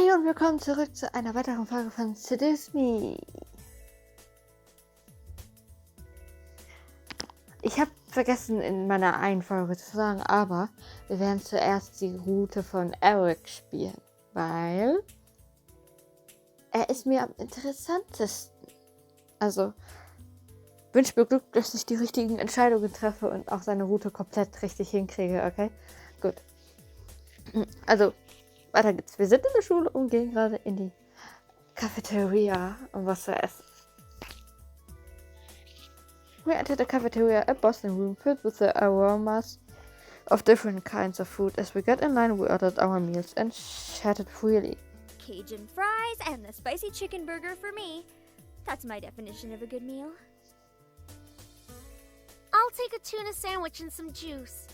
Hey und willkommen zurück zu einer weiteren Folge von Seduce. Ich habe vergessen in meiner einen Folge zu sagen, aber wir werden zuerst die Route von Erik spielen, weil er ist mir am interessantesten. Also wünsche mir Glück, dass ich die richtigen Entscheidungen treffe und auch seine Route komplett richtig hinkriege, okay? Gut. Also, weiter geht's. Wir sind in der Schule und gehen gerade in die Cafeteria, um was zu essen. We entered the cafeteria, a bustling room filled with the aromas of different kinds of food. As we got in line, we ordered our meals and chatted freely. Cajun fries and the spicy chicken burger for me. That's my definition of a good meal. I'll take a tuna sandwich and some juice.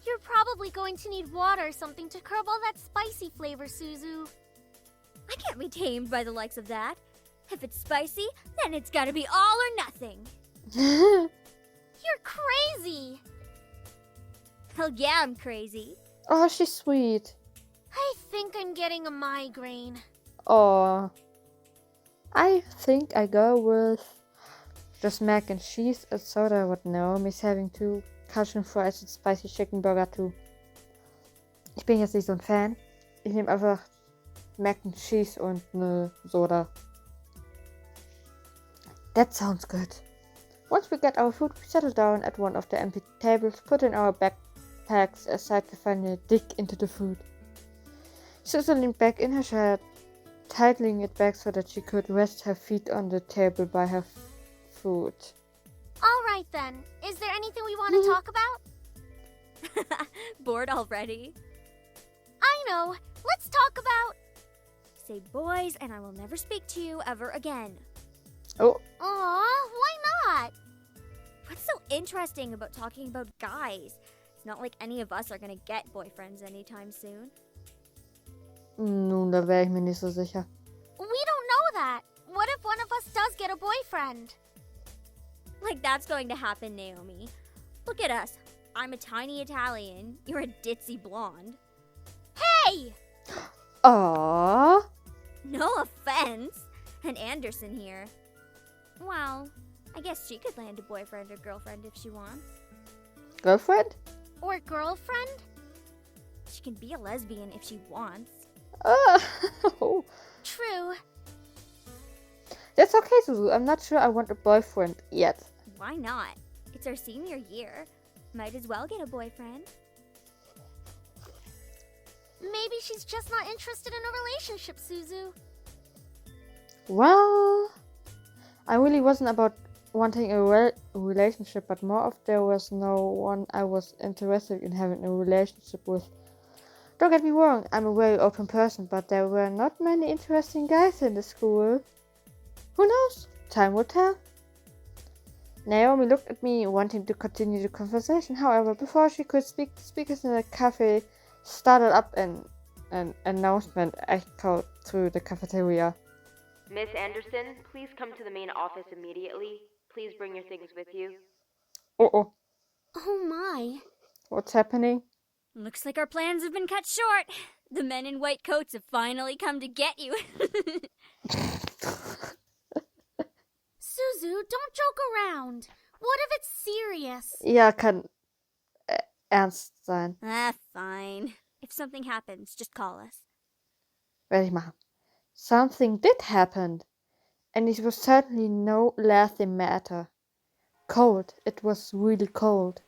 You're probably going to need water or something to curb all that spicy flavor, Suzu. I can't be tamed by the likes of that. If it's spicy, then it's gotta be all or nothing. You're crazy! Hell yeah, I'm crazy. Oh, she's sweet. I think I'm getting a migraine. Oh, I think I go with just mac and cheese and soda. What Naomi's having too. Cajun fries und spicy chicken burger too. Ich bin jetzt nicht so ein Fan. Ich nehme einfach Mac and Cheese und eine Soda. That sounds good. Once we get our food, we settle down at one of the empty tables, putting our backpacks aside to finally dig into the food. Susan leaned back in her chair, tightening it back so that she could rest her feet on the table by her food. All right then. Is there anything we want to talk about? Bored already? I know. Let's talk about... Say boys and I will never speak to you ever again. Oh. Aw, why not? What's so interesting about talking about guys? It's not like any of us are gonna get boyfriends anytime soon. Nun, da wäre ich mir nicht so sicher. We don't know that. What if one of us does get a boyfriend? Like that's going to happen, Naomi. Look at us. I'm a tiny Italian. You're a ditzy blonde. Hey! Aww. No offense. And Anderson here. Well, I guess she could land a boyfriend or girlfriend if she wants. Girlfriend? Or girlfriend? She can be a lesbian if she wants. Oh. True. That's okay, Suzu. I'm not sure I want a boyfriend yet. Why not? It's our senior year. Might as well get a boyfriend. Maybe she's just not interested in a relationship, Suzu. Well, I really wasn't about wanting a relationship, but more of there was no one I was interested in having a relationship with. Don't get me wrong, I'm a very open person, but there were not many interesting guys in the school. Who knows? Time will tell. Naomi looked at me, wanting to continue the conversation. However, before she could speak, the speakers in the cafe started up and an announcement echoed through the cafeteria. Miss Anderson, please come to the main office immediately. Please bring your things with you. Oh, Oh my. what's happening? Looks like our plans have been cut short. The men in white coats have finally come to get you. Suzu, don't joke around. What if it's serious? Ja, kann ernst sein. Fine. If something happens, just call us. Werde ich machen. Something did happen, and it was certainly no laughing matter. Cold, it was really cold.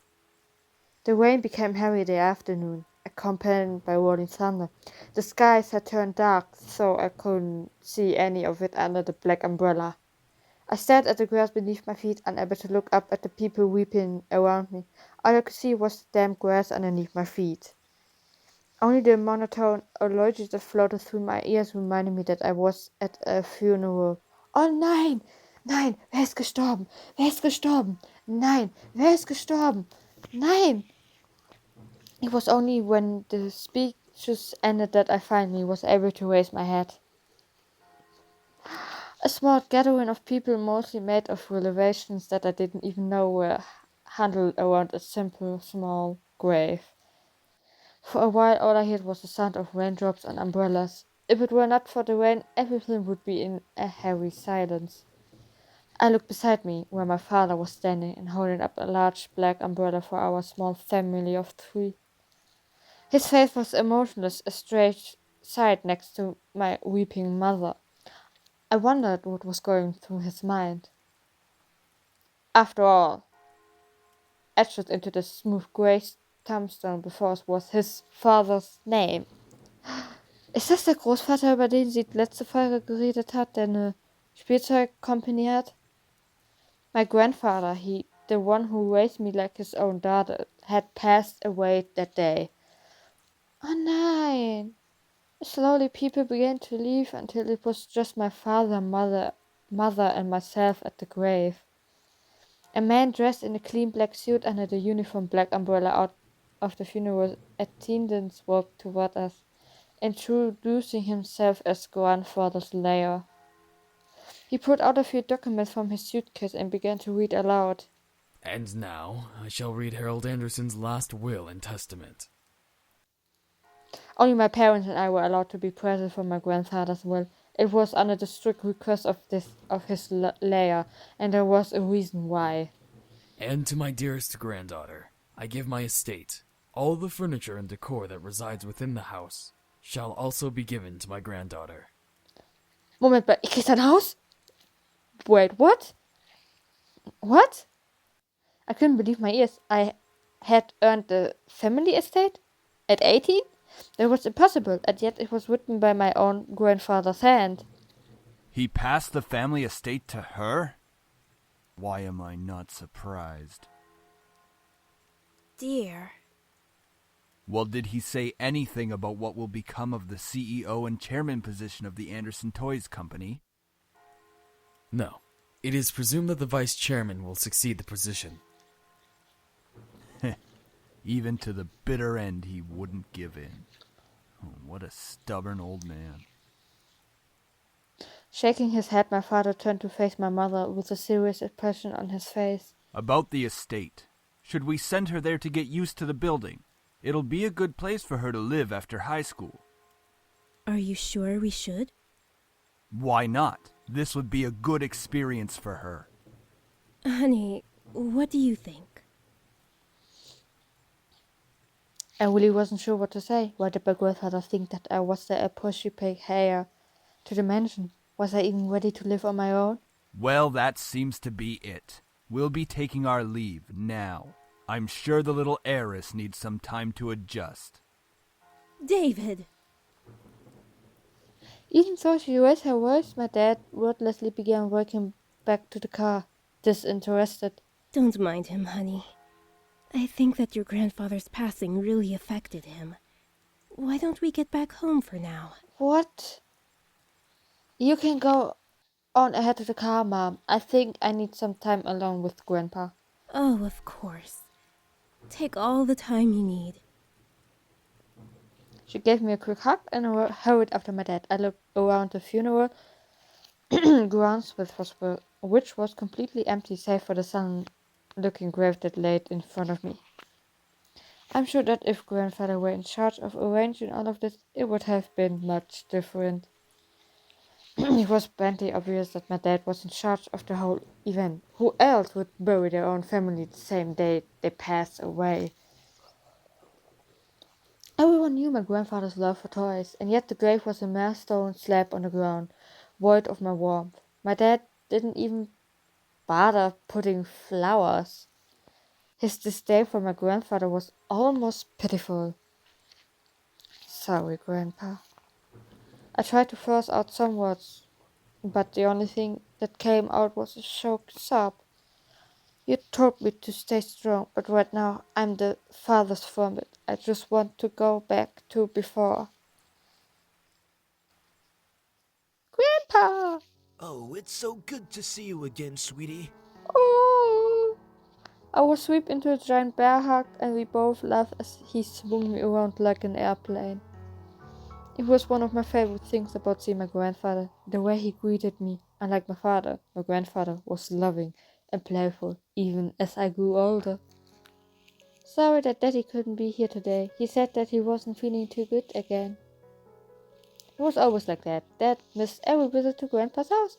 The rain became heavy that afternoon, accompanied by rolling thunder. The skies had turned dark, so I couldn't see any of it under the black umbrella. I stared at the grass beneath my feet, unable to look up at the people weeping around me. All I could see was the damp grass underneath my feet. Only the monotone eulogy that floated through my ears reminded me that I was at a funeral. Oh nein! Nein! Wer ist gestorben? Wer ist gestorben? Nein! Wer ist gestorben? Nein! It was only when the speeches ended that I finally was able to raise my head. A small gathering of people, mostly made of relations that I didn't even know were huddled around a simple, small grave. For a while all I heard was the sound of raindrops on umbrellas. If it were not for the rain, everything would be in a heavy silence. I looked beside me, where my father was standing and holding up a large black umbrella for our small family of 3. His face was emotionless, a straight side next to my weeping mother. I wondered what was going through his mind. After all, etched into the smooth grey tombstone before us was his father's name. Ist das der Großvater, über den sie letzte Folge geredet hat, der eine Spielzeugcompany hat? My grandfather, the one who raised me like his own daughter, had passed away that day. Oh nein! Slowly people began to leave until it was just my father, mother and myself at the grave. A man dressed in a clean black suit under the uniform black umbrella out of the funeral attendants walked toward us, introducing himself as grandfather's lair. He pulled out a few documents from his suitcase and began to read aloud. And now, I shall read Harold Anderson's last will and testament. Only my parents and I were allowed to be present for my grandfather's will. It was under the strict request of his lair, and there was a reason why. And to my dearest granddaughter, I give my estate. All the furniture and decor that resides within the house shall also be given to my granddaughter. Moment, but ich krieg ein Haus? Wait, what? What? I couldn't believe my ears. I had earned the family estate? At 18? That was impossible, and yet it was written by my own grandfather's hand. He passed the family estate to her? Why am I not surprised? Dear. Well, did he say anything about what will become of the CEO and chairman position of the Anderson Toys Company? No. It is presumed that the vice chairman will succeed the position. Even to the bitter end, he wouldn't give in. Oh, what a stubborn old man. Shaking his head, my father turned to face my mother with a serious expression on his face. About the estate. Should we send her there to get used to the building? It'll be a good place for her to live after high school. Are you sure we should? Why not? This would be a good experience for her. Honey, what do you think? I really wasn't sure what to say. Why did my grandfather think that I was the pushy pig heir to the mansion? Was I even ready to live on my own? Well, that seems to be it. We'll be taking our leave now. I'm sure the little heiress needs some time to adjust. David! Even though she raised her voice, my dad wordlessly began walking back to the car, disinterested. Don't mind him, honey. I think that your grandfather's passing really affected him. Why don't we get back home for now? What? You can go on ahead to the car, Mom. I think I need some time alone with Grandpa. Oh, of course. Take all the time you need. She gave me a quick hug and hurried after my dad. I looked around the funeral grounds, which was completely empty save for the sun-looking grave that laid in front of me. I'm sure that if Grandfather were in charge of arranging all of this, it would have been much different. It was plenty obvious that my dad was in charge of the whole event. Who else would bury their own family the same day they passed away? Everyone knew my grandfather's love for toys, and yet the grave was a mere stone slab on the ground, void of my warmth. My dad didn't even bother putting flowers. His disdain for my grandfather was almost pitiful. Sorry, Grandpa. I tried to force out some words, but the only thing that came out was a choked sob. You told me to stay strong, but right now I'm the farthest from it. I just want to go back to before. Grandpa! Oh, it's so good to see you again, sweetie. Oh! I was swept into a giant bear hug, and we both laughed as he swung me around like an airplane. It was one of my favorite things about seeing my grandfather, the way he greeted me. Unlike my grandfather was loving and playful, even as I grew older. Sorry that Daddy couldn't be here today. He said that he wasn't feeling too good again. It was always like that. Dad missed every visit to Grandpa's house,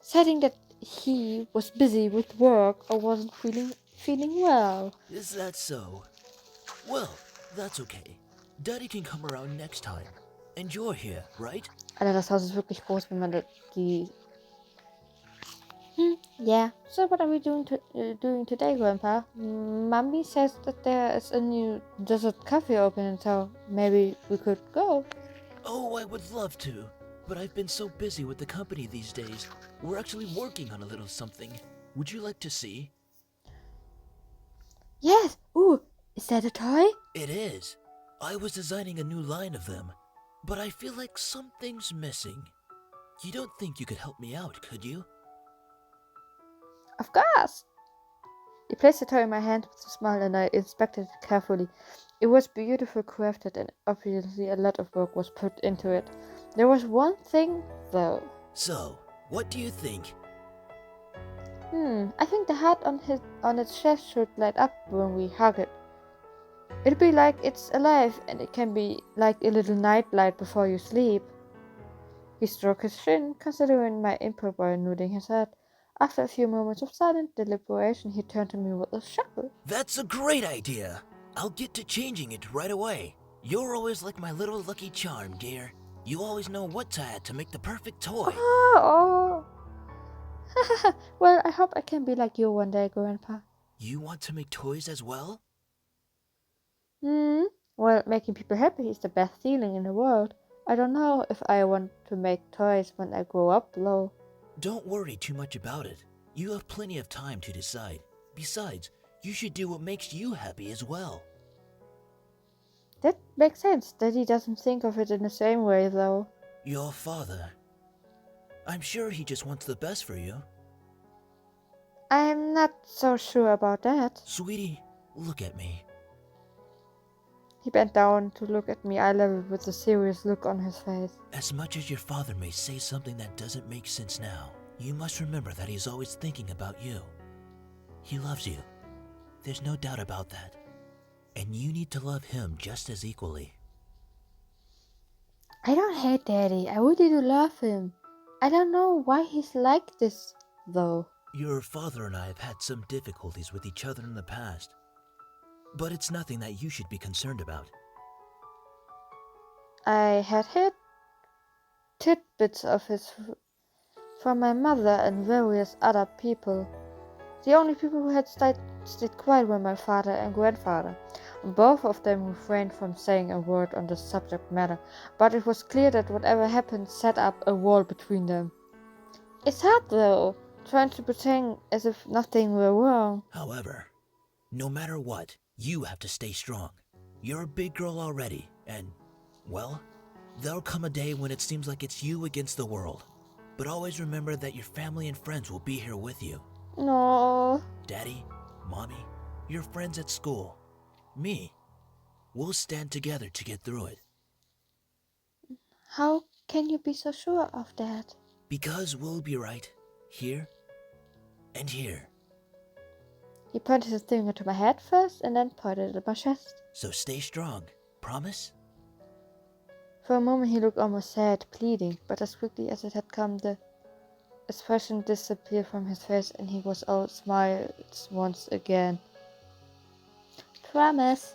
saying that he was busy with work or wasn't feeling well. Is that so? Well, that's okay. Daddy can come around next time. And you're here, right? Alter, das Haus ist wirklich groß, wenn man die... Yeah. So what are we doing today, Grandpa? Mommy says that there is a new desert cafe opening, so maybe we could go. Oh, I would love to. But I've been so busy with the company these days. We're actually working on a little something. Would you like to see? Yes. Ooh, is that a toy? It is. I was designing a new line of them. But I feel like something's missing. You don't think you could help me out, could you? Of course. He placed the toy in my hand with a smile and I inspected it carefully. It was beautifully crafted and obviously a lot of work was put into it. There was one thing though. So, what do you think? I think the heart on its chest should light up when we hug it. It'd be like it's alive and it can be like a little night light before you sleep. He stroked his chin, considering my input while nodding his head. After a few moments of silent deliberation, he turned to me with a chuckle. That's a great idea. I'll get to changing it right away. You're always like my little lucky charm, dear. You always know what to add to make the perfect toy. Oh. Well, I hope I can be like you one day, Grandpa. You want to make toys as well? Well, making people happy is the best feeling in the world. I don't know if I want to make toys when I grow up, though. Don't worry too much about it. You have plenty of time to decide. Besides, you should do what makes you happy as well. That makes sense. Daddy doesn't think of it in the same way, though. Your father. I'm sure he just wants the best for you. I'm not so sure about that. Sweetie, look at me. He bent down to look at me eye level with a serious look on his face. As much as your father may say something that doesn't make sense now, you must remember that he's always thinking about you. He loves you. There's no doubt about that. And you need to love him just as equally. I don't hate Daddy. I really do love him. I don't know why he's like this, though. Your father and I have had some difficulties with each other in the past. But it's nothing that you should be concerned about. I had heard tidbits of his from my mother and various other people. The only people who had stayed quiet were my father and grandfather. Both of them refrained from saying a word on the subject matter, but it was clear that whatever happened set up a wall between them. It's hard though, trying to pretend as if nothing were wrong. However, no matter what, you have to stay strong. You're a big girl already, and, well, there'll come a day when it seems like it's you against the world. But always remember that your family and friends will be here with you. No. Daddy, Mommy, your friends at school, me. We'll stand together to get through it. How can you be so sure of that? Because we'll be right here and here. He pointed his finger to my head first and then pointed at my chest. So stay strong. Promise? For a moment he looked almost sad, pleading, but as quickly as it had come, the expression disappeared from his face and he was all smiles once again. Promise.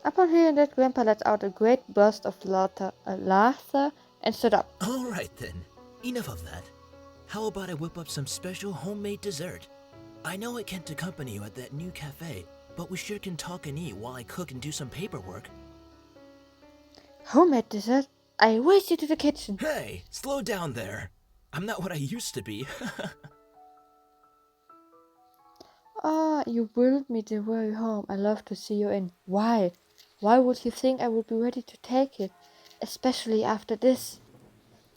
Upon hearing that, Grandpa let out a great burst of laughter and stood up. All right then. Enough of that. How about I whip up some special homemade dessert? I know I can't accompany you at that new cafe, but we sure can talk and eat while I cook and do some paperwork. Homemade dessert? I race you to the kitchen. Hey, slow down there. I'm not what I used to be. Ah, you willed me the very home I love to see you in. Why? Why would you think I would be ready to take it? Especially after this?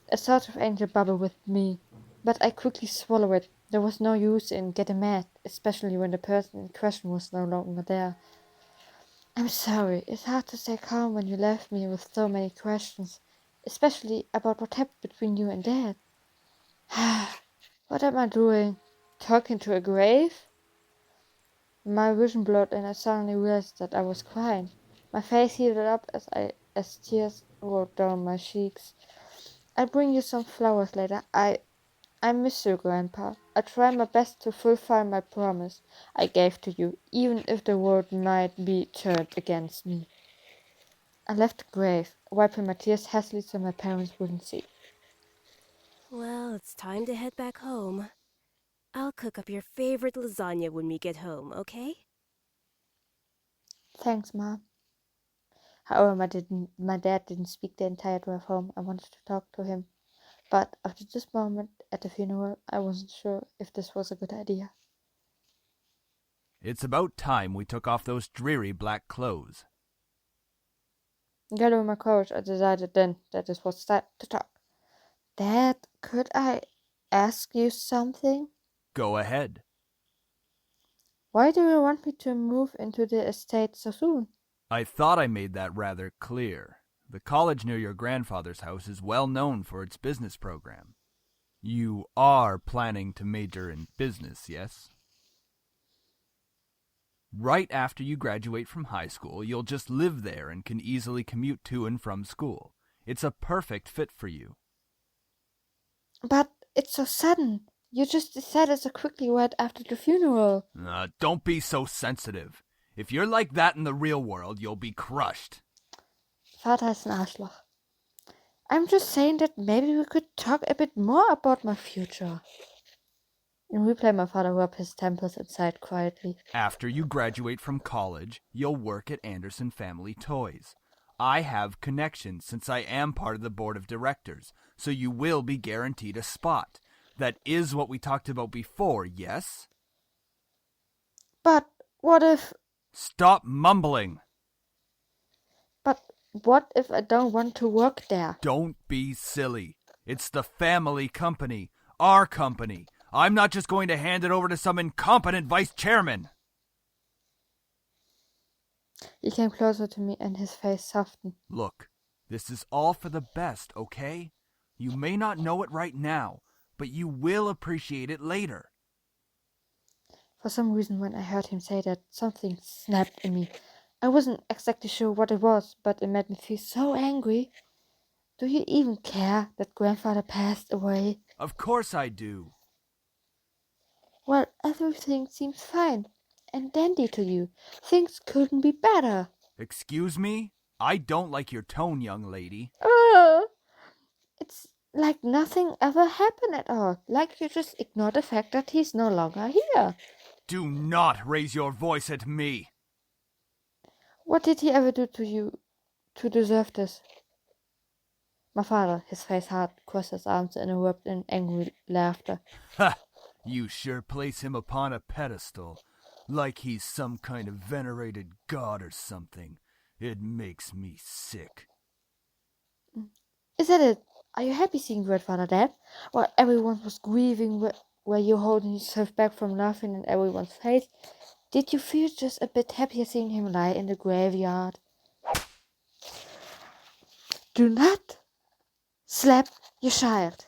A sort of angel bubbled with me, but I quickly swallowed it. There was no use in getting mad, especially when the person in question was no longer there. I'm sorry, it's hard to stay calm when you left me with so many questions, especially about what happened between you and Dad. What am I doing? Talking to a grave? My vision blurred and I suddenly realized that I was crying. My face heated up as tears rolled down my cheeks. I'll bring you some flowers later. I miss you, Grandpa. I try my best to fulfill my promise I gave to you, even if the world might be turned against me. I left the grave, wiping my tears hastily so my parents wouldn't see. Well, it's time to head back home. I'll cook up your favorite lasagna when we get home, okay? Thanks, Mom. However, my dad didn't speak the entire drive home. I wanted to talk to him, but after this moment at the funeral, I wasn't sure if this was a good idea. It's about time we took off those dreary black clothes. Gathering my courage, I decided then that it was time to talk. Dad, could I ask you something? Go ahead. Why do you want me to move into the estate so soon? I thought I made that rather clear. The college near your grandfather's house is well known for its business program. You are planning to major in business, yes? Right after you graduate from high school, you'll just live there and can easily commute to and from school. It's a perfect fit for you. But it's so sudden. You just decided so quickly right after the funeral. Don't be so sensitive. If you're like that in the real world, you'll be crushed. Vater is ein Arschloch. I'm just saying that maybe we could talk a bit more about my future. In reply, my father rubbed his temples and sighed quietly. After you graduate from college, you'll work at Anderson Family Toys. I have connections since I am part of the board of directors, so you will be guaranteed a spot. That is what we talked about before, yes? But what if... Stop mumbling! But what if I don't want to work there? Don't be silly. It's the family company, our company. I'm not just going to hand it over to some incompetent vice chairman. He came closer to me and his face softened. Look, this is all for the best, okay? You may not know it right now, but you will appreciate it later. For some reason, when I heard him say that, something snapped in me. I wasn't exactly sure what it was, but it made me feel so angry. Do you even care that grandfather passed away? Of course I do. Well, everything seems fine and dandy to you. Things couldn't be better. Excuse me? I don't like your tone, young lady. It's like nothing ever happened at all. Like you just ignore the fact that he's no longer here. Do not raise your voice at me. What did he ever do to you to deserve this? My father, his face hard, crossed his arms and erupted in angry laughter. Ha! You sure place him upon a pedestal, like he's some kind of venerated god or something. It makes me sick. Is that it? Are you happy seeing grandfather dead? While everyone was grieving, were you holding yourself back from laughing in everyone's face? Did you feel just a bit happier seeing him lie in the graveyard? Do not slap your child.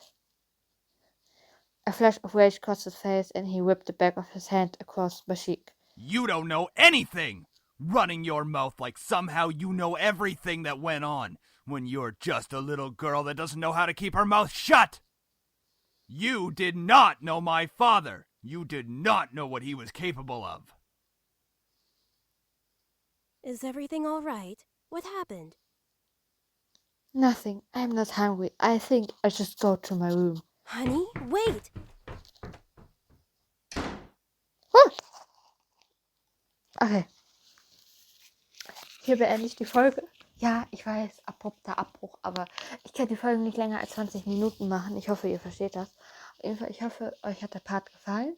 A flash of rage crossed his face and he whipped the back of his hand across my cheek. You don't know anything! Running your mouth like somehow you know everything that went on, when you're just a little girl that doesn't know how to keep her mouth shut! You did not know my father! You did not know what he was capable of! Is everything all right? What happened? Nothing. I'm not hungry. I think I should go to my room. Honey, wait! Okay. Hier beende ich die Folge. Ja, ich weiß, abrupter Abbruch, aber ich kann die Folge nicht länger als 20 Minuten machen. Ich hoffe, ihr versteht das. Auf jeden Fall, ich hoffe, euch hat der Part gefallen.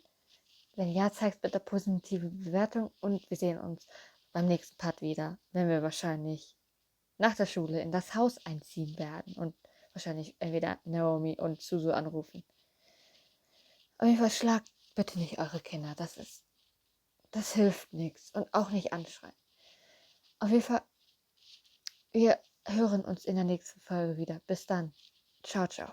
Wenn ja, zeigt bitte positive Bewertung und wir sehen uns beim nächsten Part wieder, wenn wir wahrscheinlich nach der Schule in das Haus einziehen werden und wahrscheinlich entweder Naomi und Suzu anrufen. Auf jeden Fall schlagt bitte nicht eure Kinder. Das hilft nichts und auch nicht anschreien. Auf jeden Fall, wir hören uns in der nächsten Folge wieder. Bis dann. Ciao, ciao.